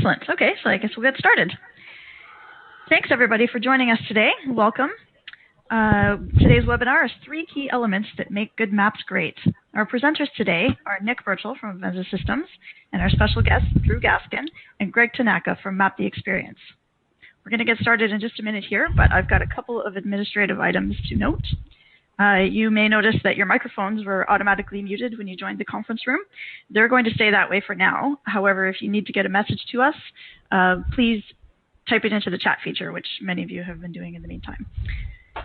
Excellent. Okay, so I guess we'll get started. Thanks, everybody, for joining us today. Welcome. Today's webinar has 3 key elements that make good maps great. Our presenters today are Nick Birchall from Avenza Systems and our special guests, Drew Gaskin and Gregg Tanaka from Map the Xperience. We're going to get started in just a minute here, but I've got a couple of administrative items to note. You may notice that your microphones were automatically muted when you joined the conference room. They're going to stay that way for now. However, if you need to get a message to us, please type it into the chat feature, which many of you have been doing in the meantime.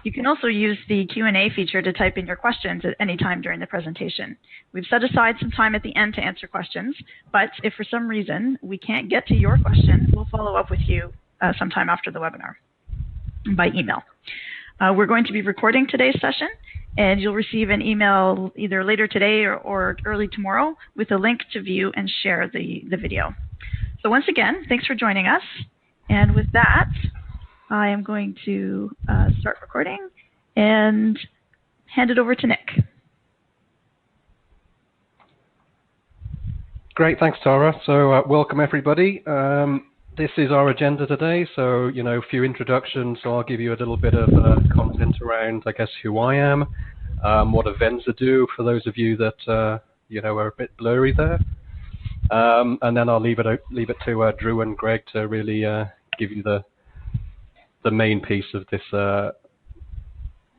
You can also use the Q&A feature to type in your questions at any time during the presentation. We've set aside some time at the end to answer questions, but if for some reason we can't get to your question, we'll follow up with you sometime after the webinar by email. We're going to be recording today's session, and you'll receive an email either later today or early tomorrow with a link to view and share the video. So once again, thanks for joining us. And with that, I am going to start recording and hand it over to Nick. Great, thanks, Tara. So welcome, everybody. This is our agenda today. So, a few introductions. So I'll give you a little bit of content around, I guess, who I am, what Avenza do for those of you that, are a bit blurry there. And then I'll leave it to Drew and Gregg to really give you the main piece of this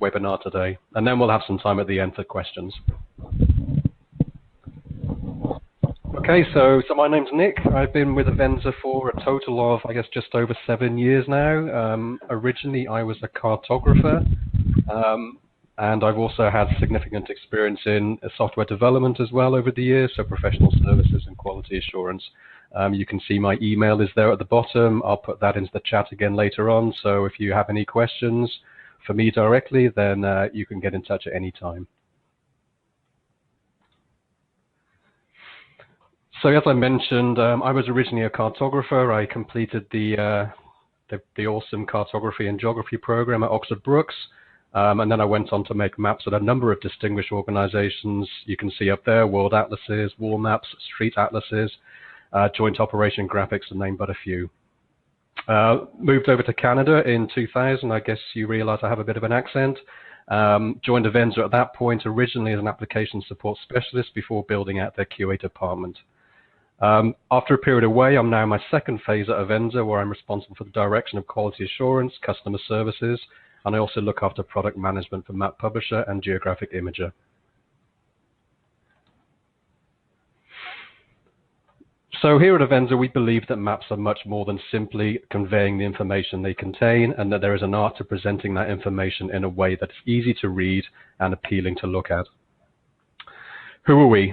webinar today. And then we'll have some time at the end for questions. Okay, so my name's Nick. I've been with Avenza for a total of, I guess, just over 7 years now. Originally, I was a cartographer, and I've also had significant experience in software development as well over the years, so professional services and quality assurance. You can see my email is there at the bottom. I'll put that into the chat again later on, so if you have any questions for me directly, then you can get in touch at any time. So as I mentioned, I was originally a cartographer. I completed the awesome cartography and geography program at Oxford Brookes, and then I went on to make maps at a number of distinguished organizations. You can see up there, World Atlases, Wall Maps, Street Atlases, Joint Operation Graphics, to name but a few. Moved over to Canada in 2000. I guess you realize I have a bit of an accent. Joined Avenza at that point, originally as an application support specialist before building out their QA department. After a period away, I'm now in my second phase at Avenza, where I'm responsible for the direction of quality assurance, customer services, and I also look after product management for Map Publisher and Geographic Imager. So here at Avenza, we believe that maps are much more than simply conveying the information they contain, and that there is an art to presenting that information in a way that's easy to read and appealing to look at. Who are we?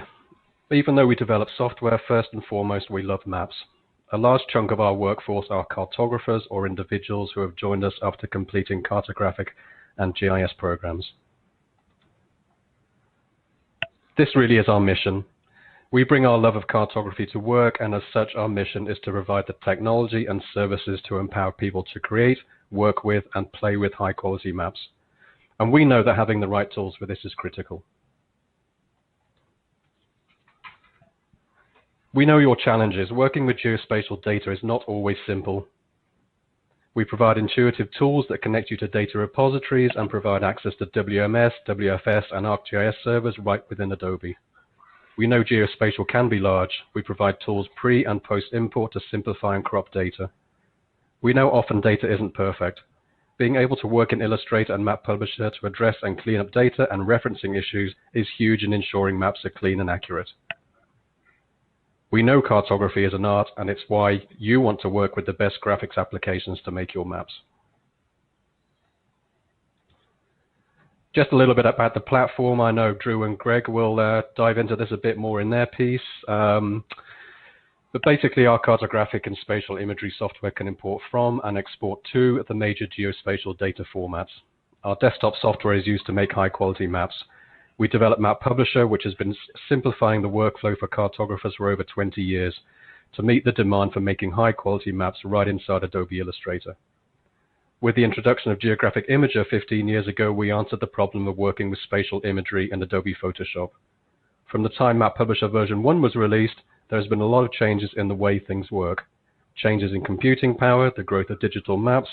Even though we develop software, first and foremost, we love maps. A large chunk of our workforce are cartographers or individuals who have joined us after completing cartographic and GIS programs. This really is our mission. We bring our love of cartography to work, and as such, our mission is to provide the technology and services to empower people to create, work with, and play with high-quality maps. And we know that having the right tools for this is critical. We know your challenges. Working with geospatial data is not always simple. We provide intuitive tools that connect you to data repositories and provide access to WMS, WFS, and ArcGIS servers right within Adobe. We know geospatial can be large. We provide tools pre- and post-import to simplify and crop data. We know often data isn't perfect. Being able to work in Illustrator and Map Publisher to address and clean up data and referencing issues is huge in ensuring maps are clean and accurate. We know cartography is an art, and it's why you want to work with the best graphics applications to make your maps. Just a little bit about the platform. I know Drew and Gregg will dive into this a bit more in their piece. But basically, our cartographic and spatial imagery software can import from and export to the major geospatial data formats. Our desktop software is used to make high-quality maps. We developed Map Publisher, which has been simplifying the workflow for cartographers for over 20 years to meet the demand for making high-quality maps right inside Adobe Illustrator. With the introduction of Geographic Imager 15 years ago, we answered the problem of working with spatial imagery in Adobe Photoshop. From the time Map Publisher version 1 was released, there has been a lot of changes in the way things work. changes in computing power, the growth of digital maps,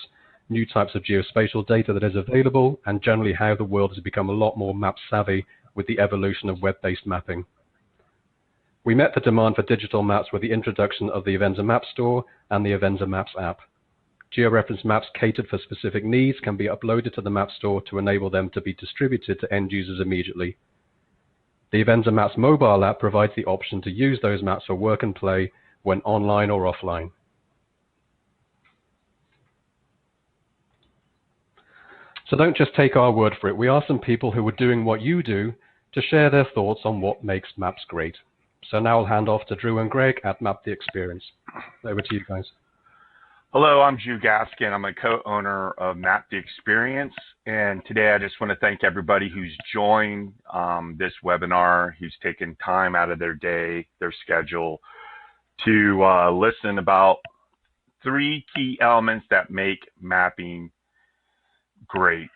new types of geospatial data that is available, and generally how the world has become a lot more map savvy with the evolution of web-based mapping. We met the demand for digital maps with the introduction of the Avenza Map Store and the Avenza Maps app. Georeferenced maps catered for specific needs can be uploaded to the Map Store to enable them to be distributed to end users immediately. The Avenza Maps mobile app provides the option to use those maps for work and play when online or offline. So don't just take our word for it. We asked some people who were doing what you do to share their thoughts on what makes maps great. So now I'll hand off to Drew and Gregg at Map the Xperience. Over to you guys. Hello, I'm Drew Gaskin. I'm a co-owner of Map the Xperience, and today I just want to thank everybody who's joined this webinar, who's taken time out of their day, their schedule, to listen about 3 key elements that make mapping great.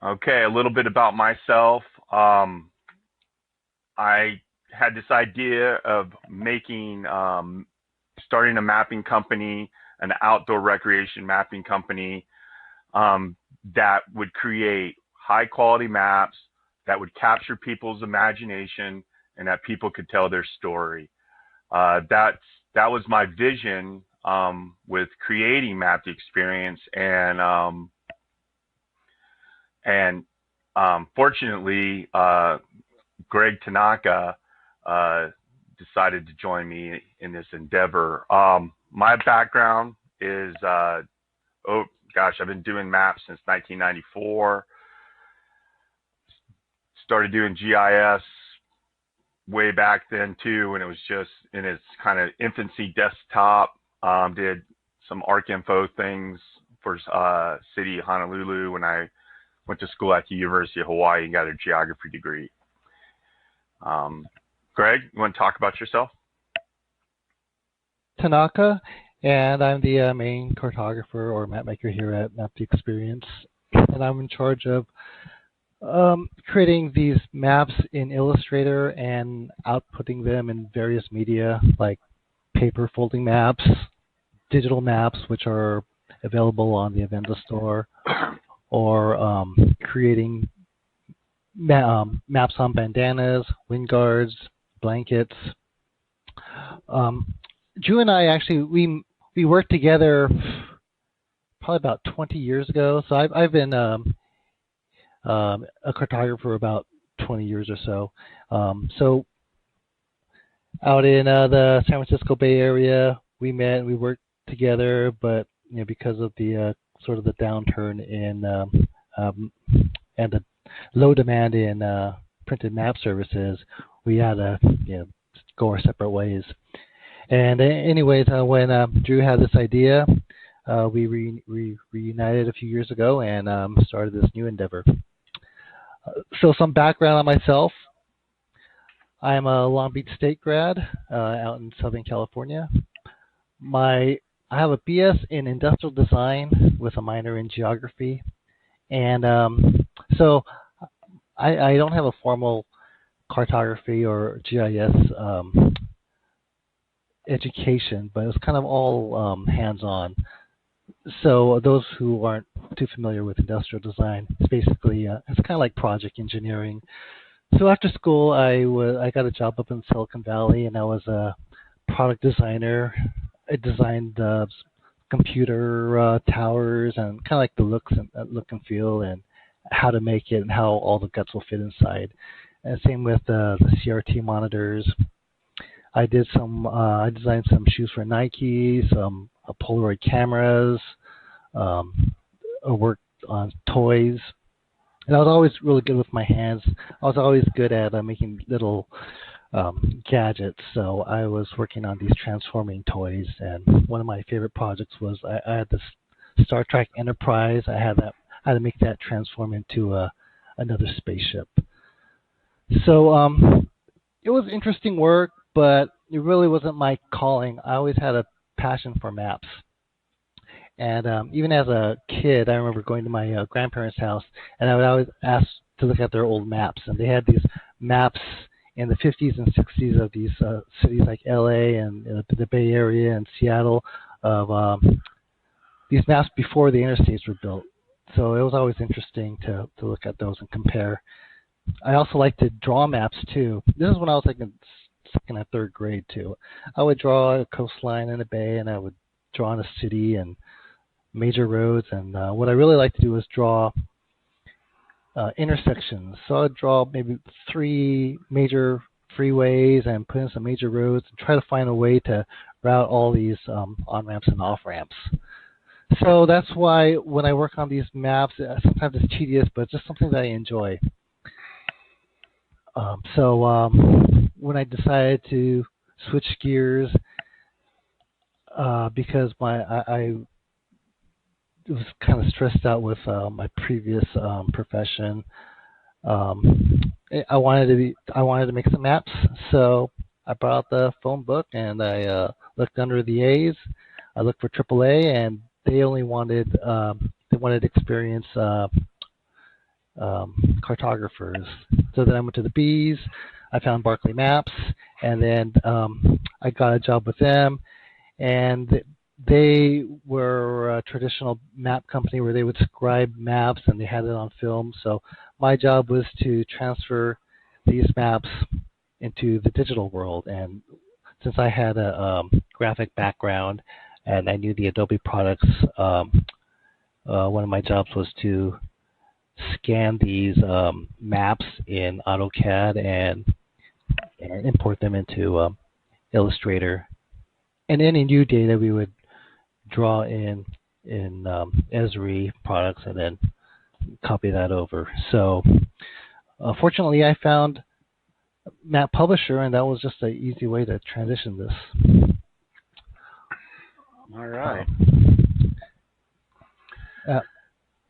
Okay, a little bit about myself. I had this idea of making, starting a mapping company, an outdoor recreation mapping company that would create high quality maps that would capture people's imagination and that people could tell their story. That was my vision with creating Map the Xperience, and fortunately, Gregg Tanaka decided to join me in this endeavor. My background is, I've been doing maps since 1994. Started doing GIS way back then too, when it was just in its kind of infancy desktop. Did some ArcInfo things for City of Honolulu when I went to school at the University of Hawaii and got a geography degree. Gregg, you want to talk about yourself? Tanaka, and I'm the main cartographer or map maker here at Map the Xperience, and I'm in charge of creating these maps in Illustrator and outputting them in various media like paper folding maps, digital maps, which are available on the Avenza store, or creating maps on bandanas, wind guards, blankets. Drew and I actually we worked together probably about 20 years ago. So I've been a cartographer about 20 years or so. So out in the San Francisco Bay Area, we met and we worked together, but because of the sort of the downturn in and the low demand in printed map services, we had to go our separate ways. And anyways, when Drew had this idea, we reunited a few years ago and started this new endeavor. So some background on myself. I'm a Long Beach State grad out in Southern California. I have a BS in industrial design with a minor in geography. And so I don't have a formal cartography or GIS education, but it's kind of all hands-on. So those who aren't too familiar with industrial design, it's basically it's kind of like project engineering. So after school, I got a job up in Silicon Valley, and I was a product designer. I designed computer towers and kind of like the look and feel and how to make it and how all the guts will fit inside. And same with the CRT monitors. I did I designed some shoes for Nike, some Polaroid cameras. I worked on toys. And I was always really good with my hands. I was always good at making little gadgets. So I was working on these transforming toys. And one of my favorite projects was I had this Star Trek Enterprise. I had to make that transform into another spaceship. So it was interesting work, but it really wasn't my calling. I always had a passion for maps. And even as a kid, I remember going to my grandparents' house, and I would always ask to look at their old maps. And they had these maps in the 50s and 60s of these cities like LA and the Bay Area and Seattle of these maps before the interstates were built. So it was always interesting to look at those and compare. I also like to draw maps too. This is when I was like in second or third grade too. I would draw a coastline and a bay, and I would draw in a city and major roads. And what I really like to do is draw intersections. So I would draw maybe 3 major freeways and put in some major roads and try to find a way to route all these on-ramps and off-ramps. So that's why when I work on these maps, sometimes it's tedious, but it's just something that I enjoy. When I decided to switch gears, because I was kind of stressed out with my previous profession, I wanted to make some maps. So I brought out the phone book and I looked under the A's. I looked for AAA, and they only wanted experienced cartographers. So then I went to the B's. I found Barclay Maps, and then I got a job with them. And they were a traditional map company where they would scribe maps and they had it on film. So my job was to transfer these maps into the digital world. And since I had a graphic background and I knew the Adobe products, one of my jobs was to scan these maps in AutoCAD and import them into Illustrator. And any new data we would draw in Esri products and then copy that over. So fortunately, I found Map Publisher, and that was just an easy way to transition this. All right.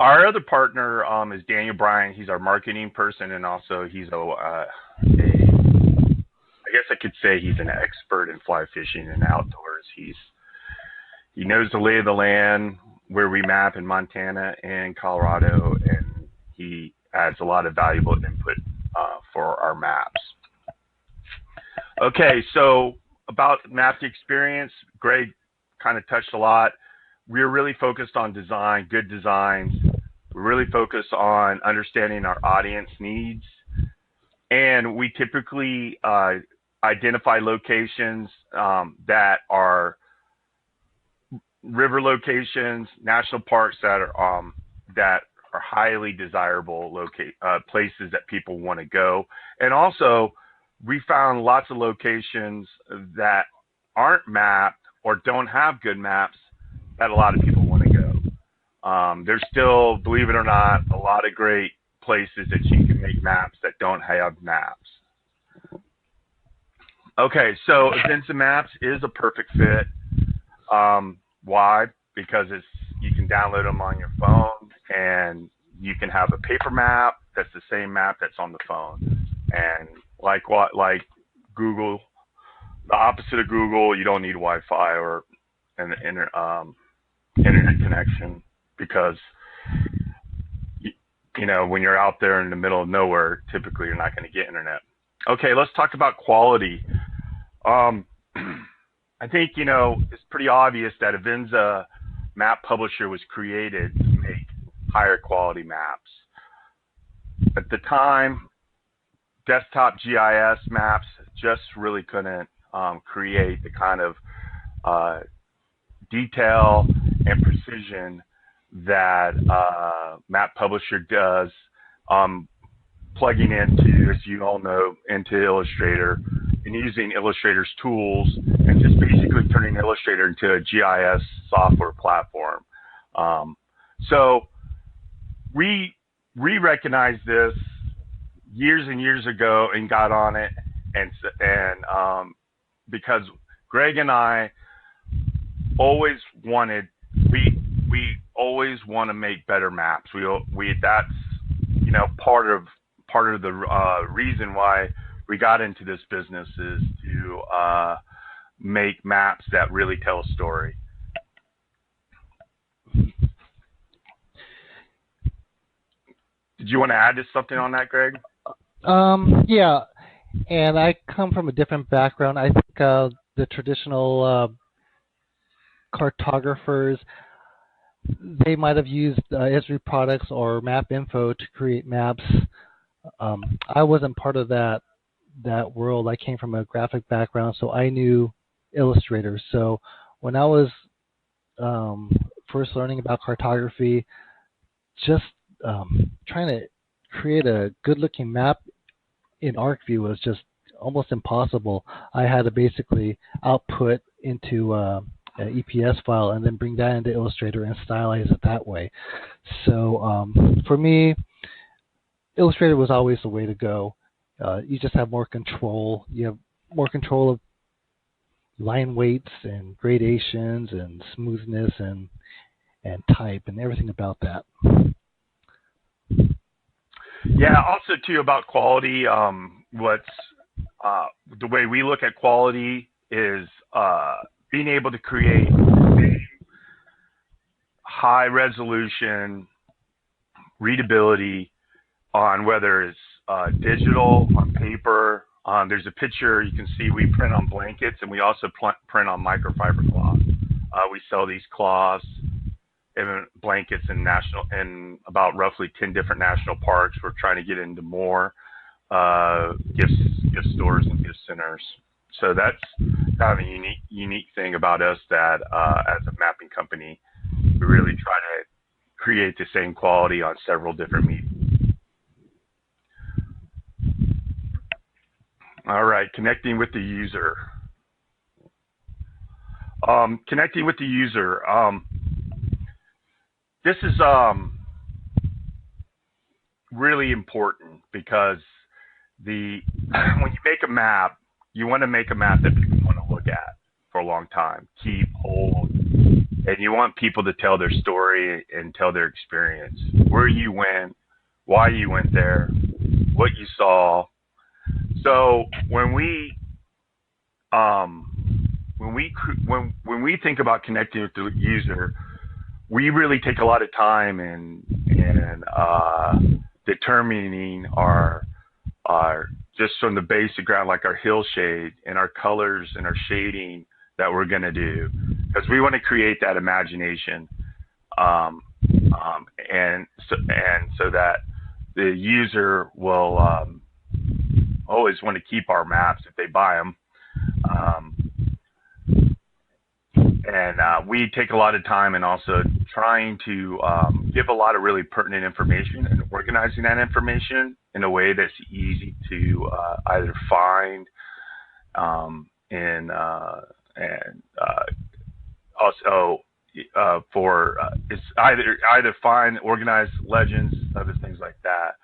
Our other partner is Daniel Bryan. He's our marketing person, and also he's I guess I could say he's an expert in fly fishing and outdoors. He knows the lay of the land where we map in Montana and Colorado, and he adds a lot of valuable input for our maps. Okay, so about Map the Xperience, Gregg kind of touched a lot. We're really focused on design, good designs. We're really focused on understanding our audience needs, and we typically identify locations that are river locations, national parks that are highly desirable places that people want to go. And also, we found lots of locations that aren't mapped or don't have good maps that a lot of people want to go. There's still, believe it or not, a lot of great places that you can make maps that don't have maps. Okay, so Avenza Maps is a perfect fit. Why? Because you can download them on your phone, and you can have a paper map that's the same map that's on the phone. And like Google, the opposite of Google, you don't need Wi-Fi or an internet connection, because you know, when you're out there in the middle of nowhere, typically you're not going to get internet. Okay, let's talk about quality. I think, you know, it's pretty obvious that Avenza Map Publisher was created to make higher quality maps. At the time, desktop GIS maps just really couldn't create the kind of detail and precision that Map Publisher does, plugging into, as you all know, into Illustrator and using Illustrator's tools and just basically turning Illustrator into a GIS software platform. So we recognized this years and years ago and got on it, and because Gregg and I always wanted, we always want to make better maps. That's, you know, part of the reason why we got into this business is to make maps that really tell a story. Did you want to add something on that, Gregg? Yeah. And I come from a different background. I think the traditional cartographers, they might have used Esri products or Map Info to create maps. I wasn't part of that world. I came from a graphic background, so I knew Illustrator. So when I was first learning about cartography, just trying to create a good-looking map in ArcView was just almost impossible. I had to basically output into an EPS file and then bring that into Illustrator and stylize it that way. So for me, Illustrator was always the way to go. You just have more control. You have more control of line weights and gradations and smoothness and type and everything about that. Yeah, also too about quality. What's the way we look at quality is being able to create high resolution readability on whether it's digital, on paper. There's a picture you can see we print on blankets, and we also print on microfiber cloth. We sell these cloths and blankets in about roughly 10 different national parks. We're trying to get into more gift stores and gift centers. So that's kind of a unique thing about us, that as a mapping company, we really try to create the same quality on several different mediums. All right, connecting with the user. Connecting with the user. This is really important because when you make a map, you want to make a map that people want to look at for a long time, keep, hold, and you want people to tell their story and tell their experience, where you went, why you went there, what you saw. So when we think about connecting with the user, we really take a lot of time in determining our just from the basic ground, like our hill shade and our colors and our shading that we're going to do, because we want to create that imagination, and so that the user will always want to keep our maps if they buy them. And we take a lot of time in also trying to give a lot of really pertinent information and organizing that information in a way that's easy to either find and also it's either find, organize legends, other things like that,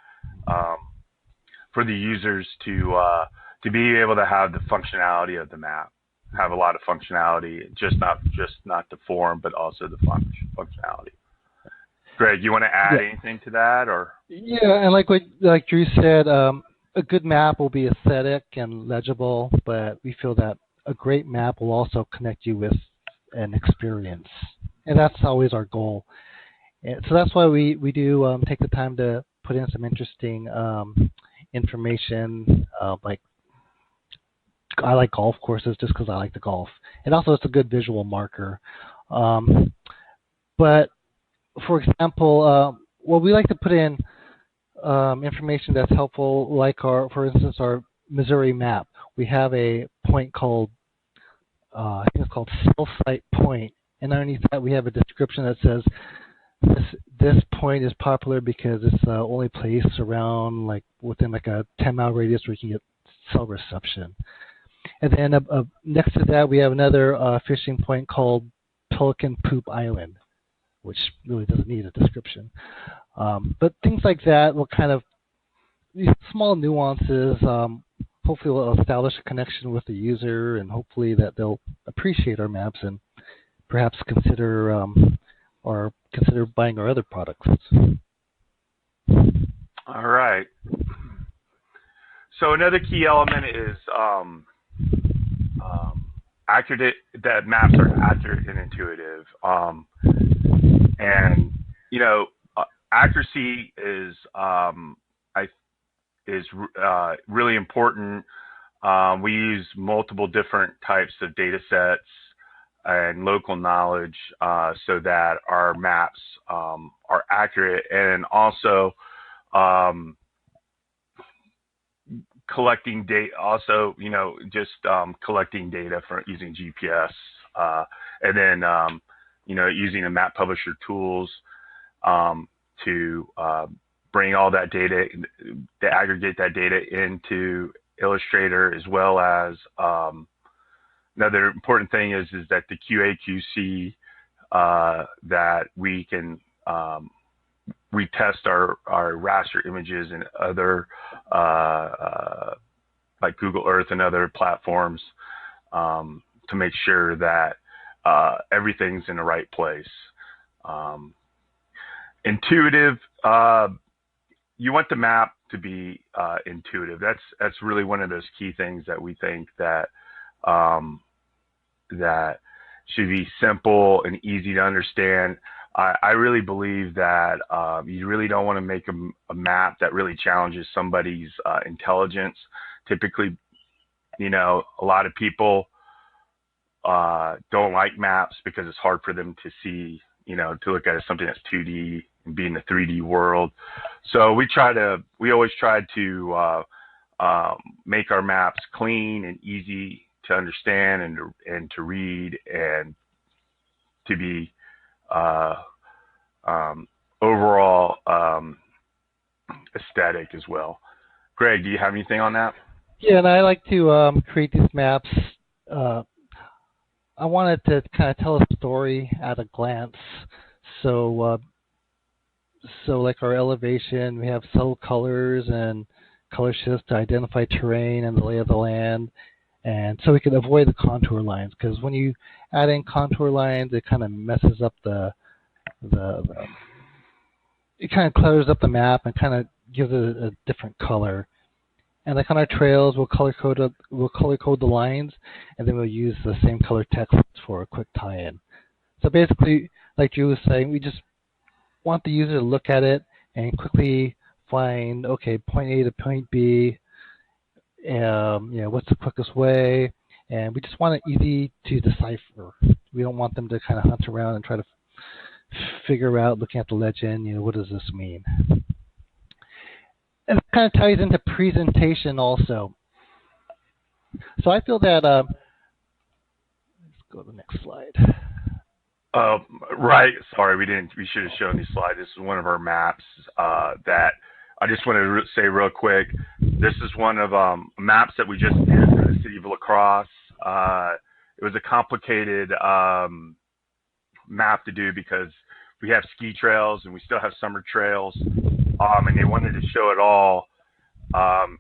for the users to be able to have the functionality of the map. Have a lot of functionality, not the form, but also the functionality. Greg, you want to add anything to that, or? Yeah, and like Drew said, a good map will be aesthetic and legible, but we feel that a great map will also connect you with an experience, and that's always our goal. And so that's why we do take the time to put in some interesting information, like I like golf courses just because I like the golf. And also it's a good visual marker. But for example, we like to put in information that's helpful, like for instance, our Missouri map. We have a point called, I think it's called Cell Site Point. And underneath that we have a description that says this point is popular because it's the only place around, like within like a 10-mile radius where you can get cell reception. And then next to that, we have another fishing point called Pelican Poop Island, which really doesn't need a description. But things like that will kind of, these small nuances, hopefully will establish a connection with the user, and hopefully that they'll appreciate our maps and perhaps consider buying our other products. All right. So another key element is accurate. That maps are accurate and intuitive. And accuracy is is really important. We use multiple different types of data sets and local knowledge so that our maps are accurate, and also collecting data, also, just collecting data for using GPS, and then, using the map publisher tools to bring all that data, to aggregate that data into Illustrator, as well as another important thing is that the QA/QC that we can we test our raster images and other like Google Earth and other platforms to make sure that everything's in the right place. Intuitive. You want the map to be intuitive. That's really one of those key things that we think that that should be simple and easy to understand. I really believe that you really don't want to make a map that really challenges somebody's intelligence. Typically, a lot of people don't like maps because it's hard for them to see, to look at something that's 2D and be in the 3D world. So we always try to make our maps clean and easy to understand and to read, and to be overall aesthetic as well. Greg, do you have anything on that? Yeah, and I like to create these maps. I wanted to kind of tell a story at a glance. So like our elevation, we have subtle colors and color shifts to identify terrain and the lay of the land. And so we can avoid the contour lines, because when you add in contour lines, it kind of messes up it kind of clutters up the map and kind of gives it a different color. And like on our trails, we'll color code the lines, and then we'll use the same color text for a quick tie-in. So basically, like Drew was saying, we just want the user to look at it and quickly find, okay, point A to point B, what's the quickest way, and we just want it easy to decipher. We don't want them to kind of hunt around and try to figure out, looking at the legend, what does this mean? And it kind of ties into presentation also. So I feel that, let's go to the next slide. Right. Sorry, we should have shown these slides. This is one of our maps that I just want to say real quick. This is one of maps that we just did for the city of La Crosse. It was a complicated map to do because we have ski trails and we still have summer trails, and they wanted to show it all on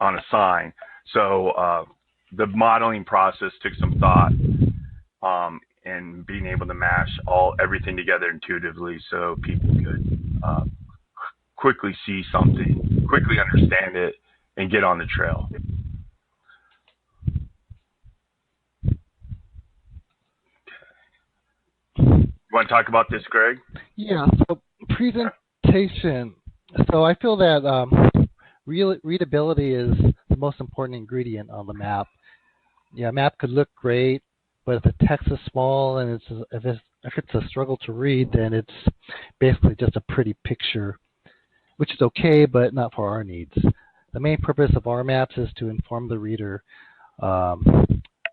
a sign. So the modeling process took some thought and being able to mash everything together intuitively so people could quickly see something, quickly understand it, and get on the trail. You want to talk about this, Greg? Yeah, so presentation. So I feel that readability is the most important ingredient on the map. Yeah, a map could look great, but if the text is small and if it's a struggle to read, then it's basically just a pretty picture, which is okay, but not for our needs. The main purpose of our maps is to inform the reader.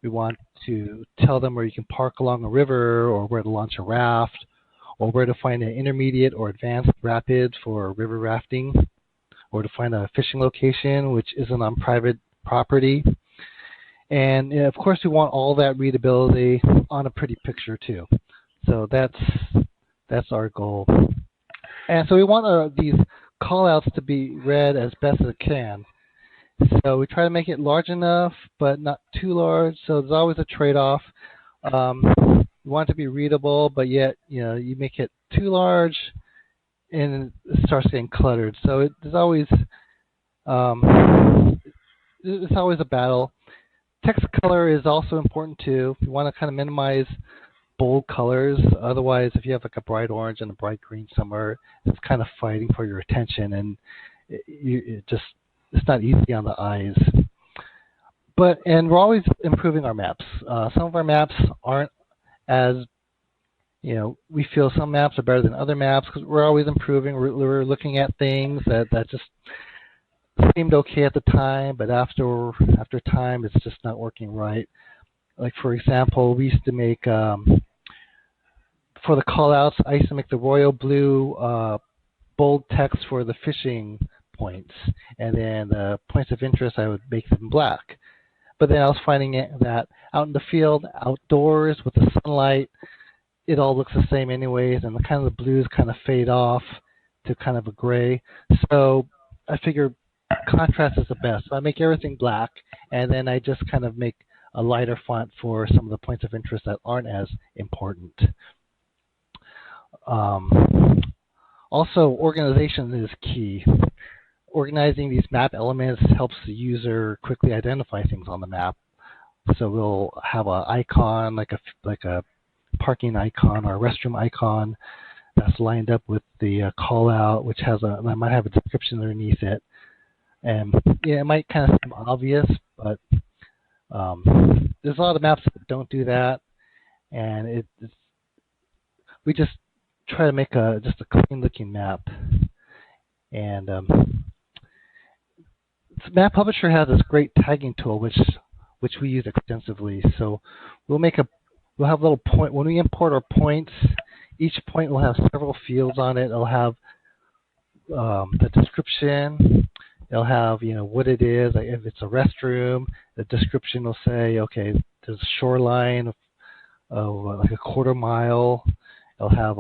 We want to tell them where you can park along a river, or where to launch a raft, or where to find an intermediate or advanced rapid for river rafting, or to find a fishing location which isn't on private property. And of course, we want all that readability on a pretty picture too. So that's our goal. And so we want these callouts to be read as best as it can. So we try to make it large enough, but not too large. So there's always a trade-off. We want it to be readable, but yet you make it too large, and it starts getting cluttered. So there's always a battle. Text color is also important too. We want to kind of minimize bold colors. Otherwise, if you have like a bright orange and a bright green somewhere, it's kind of fighting for your attention, and it's not easy on the eyes. And we're always improving our maps. Some of our maps aren't as, we feel some maps are better than other maps because we're always improving. We're looking at things that just seemed okay at the time, but after time, it's just not working right. Like, for example, we used to make, for the callouts, I used to make the royal blue bold text for the fishing points, and then the points of interest, I would make them black. But then I was finding that out in the field, outdoors with the sunlight, it all looks the same anyways, and the blues kind of fade off to kind of a gray. So I figured contrast is the best. So I make everything black, and then I just kind of make a lighter font for some of the points of interest that aren't as important. Also, organization is key. Organizing these map elements helps the user quickly identify things on the map. So we'll have an icon, like a parking icon or a restroom icon that's lined up with the call out, which might have a description underneath it. And it might kind of seem obvious, but there's a lot of maps that don't do that, and we just try to make just a clean-looking map. And Map Publisher has this great tagging tool, which we use extensively. So we'll have a little point when we import our points. Each point will have several fields on it. It'll have the description. It'll have what it is. Like if it's a restroom, the description will say, okay, there's a shoreline of like a quarter mile. It'll have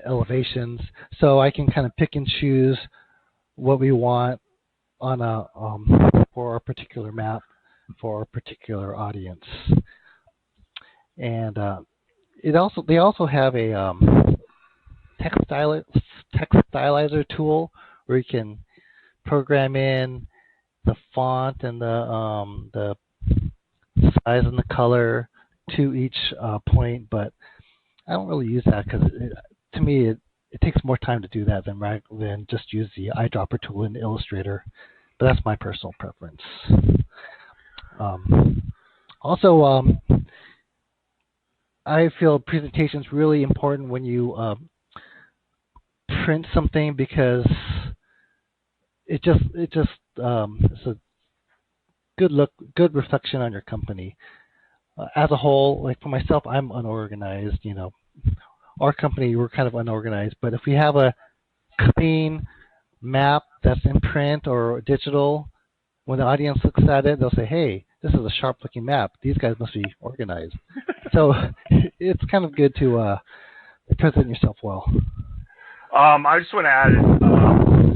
elevations. So I can kind of pick and choose what we want on for our particular map for our particular audience. And they also have a text stylizer tool where you can program in the font and the size and the color to each point, but I don't really use that because to me it takes more time to do that than just use the eyedropper tool in Illustrator. But that's my personal preference. Also, I feel presentation is really important when you print something because it's a good reflection on your company. As a whole, like for myself, I'm unorganized. Our company, we're kind of unorganized. But if we have a clean map that's in print or digital, when the audience looks at it, they'll say, "Hey, this is a sharp-looking map. These guys must be organized." So it's kind of good to present yourself well. I just want to add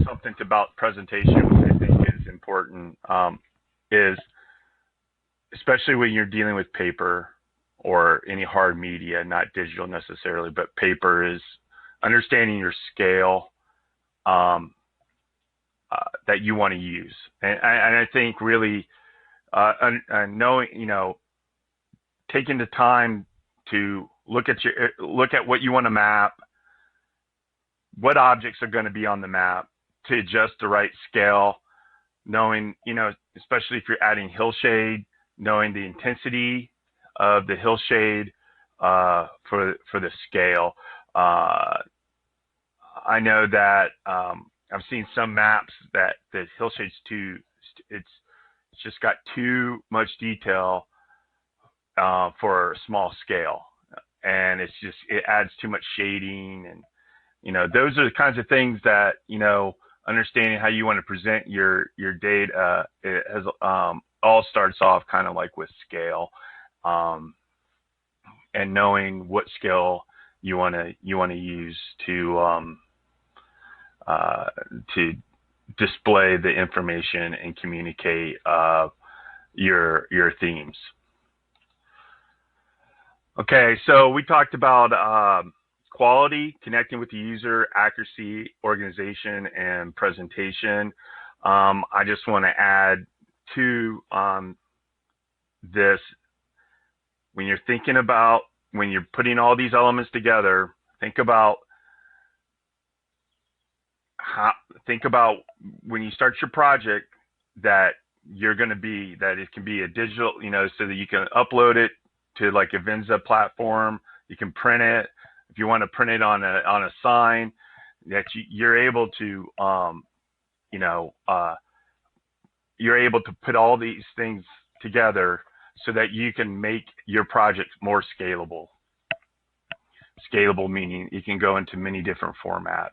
something about presentation, which I think is important, is especially when you're dealing with paper or any hard media, not digital necessarily, but paper, is understanding your scale that you want to use. And I think really knowing, taking the time to look at what you want to map, what objects are going to be on the map, to adjust the right scale, knowing, especially if you're adding hillshade, knowing the intensity of the hillshade for the scale. I know that I've seen some maps that the hillshade's it's just got too much detail for a small scale, and it adds too much shading, and those are the kinds of things that understanding how you want to present your data. It has all starts off kind of like with scale, and knowing what scale you want to use to display the information and communicate your themes. Okay, so we talked about quality, connecting with the user, accuracy, organization, and presentation. I just want to add to this. When you're thinking about when you're putting all these elements together, think about when you start your project that it can be a digital, so that you can upload it to like Avenza platform. You can print it. If you want to print it on a sign, that you're able to, you're able to put all these things together so that you can make your project more scalable. Scalable meaning you can go into many different formats.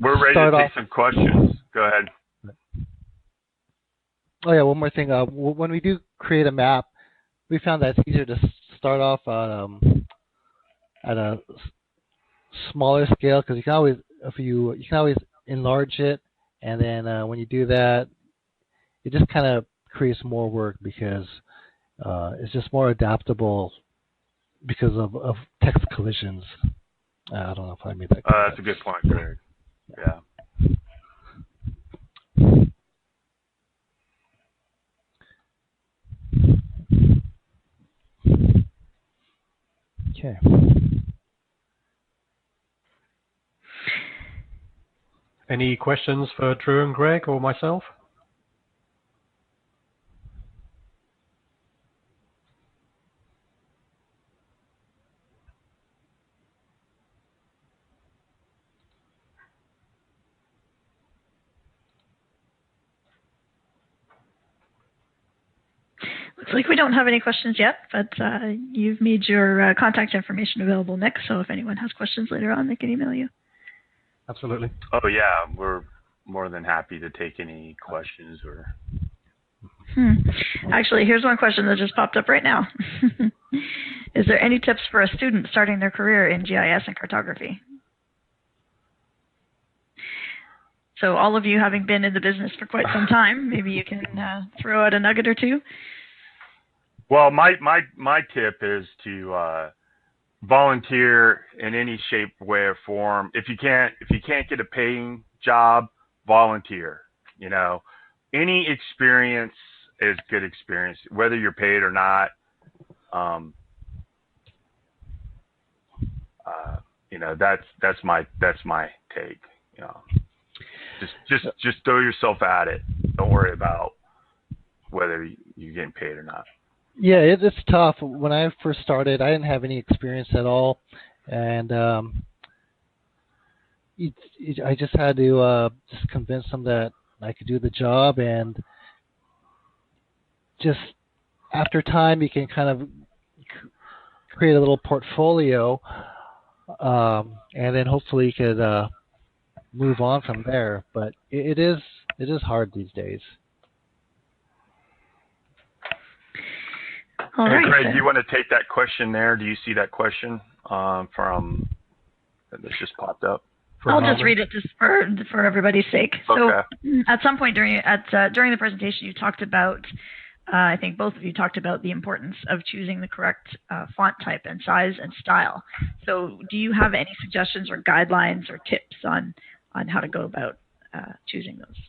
We're ready to take some questions. Go ahead. Oh yeah, one more thing. When we do create a map, we found that it's easier to start off at a smaller scale, because you can always enlarge it, and then when you do that, it just kind of creates more work because it's just more adaptable because of text collisions. I don't know if I made that clear. That's a good point, Greg. Yeah. Okay. Any questions for Drew and Greg or myself? Looks like we don't have any questions yet, but you've made your contact information available, Nick, so if anyone has questions later on, they can email you. Absolutely. Oh, yeah. We're more than happy to take any questions. Actually, here's one question that just popped up right now. Is there any tips for a student starting their career in GIS and cartography? So all of you having been in the business for quite some time, maybe you can throw out a nugget or two. Well, my tip is to volunteer in any shape, way, or form. If you can't get a paying job, volunteer. Any experience is good experience, whether you're paid or not. That's my take. Just throw yourself at it. Don't worry about whether you're getting paid or not. Yeah, it's tough. When I first started, I didn't have any experience at all, and I just had to just convince them that I could do the job, and just after time, you can kind of create a little portfolio, and then hopefully you could move on from there. But it is hard these days. All right. Greg, do you want to take that question there? Do you see that question from that just popped up? I'll just read it just for everybody's sake. Okay. So at some point during the presentation, you talked about, I think both of you talked about the importance of choosing the correct font type and size and style. So do you have any suggestions or guidelines or tips on how to go about choosing those?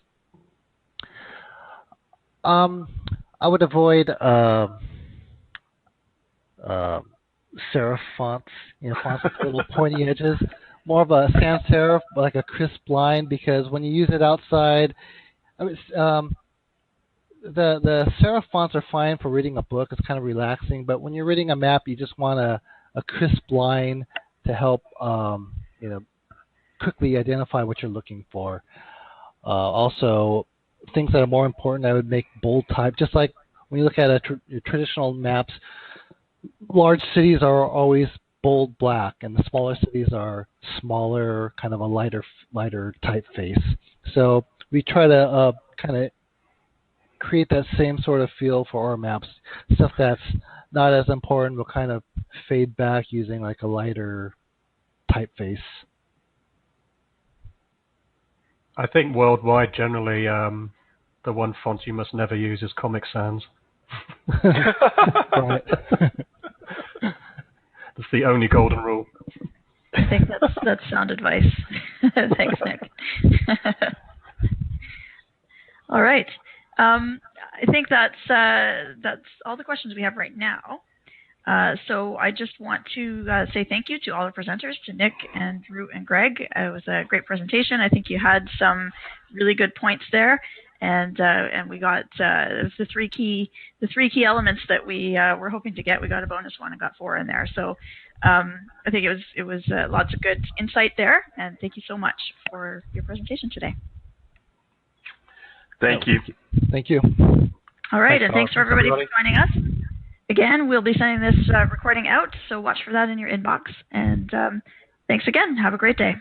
I would avoid serif fonts, fonts with little pointy edges. More of a sans serif, like a crisp line, because when you use it outside, the serif fonts are fine for reading a book. It's kind of relaxing, but when you're reading a map, you just want a crisp line to help quickly identify what you're looking for. Also, things that are more important, I would make bold type. Just like when you look at traditional maps, large cities are always bold black, and the smaller cities are smaller, kind of a lighter typeface. So we try to kind of create that same sort of feel for our maps. Stuff that's not as important will kind of fade back using like a lighter typeface. I think worldwide, generally, the one font you must never use is Comic Sans. Right. That's the only golden rule. I think that's sound advice. Thanks, Nick. All right. I think that's all the questions we have right now. So I just want to say thank you to all the presenters, to Nick and Drew and Greg. It was a great presentation. I think you had some really good points there, and we got the three key elements that we were hoping to get. We got a bonus one and got 4 in there. So I think it was lots of good insight there, and thank you so much for your presentation today. Thank you. Thank you. All right, Thanks, and thanks for everybody for joining us. Again, we'll be sending this recording out, so watch for that in your inbox. And thanks again. Have a great day.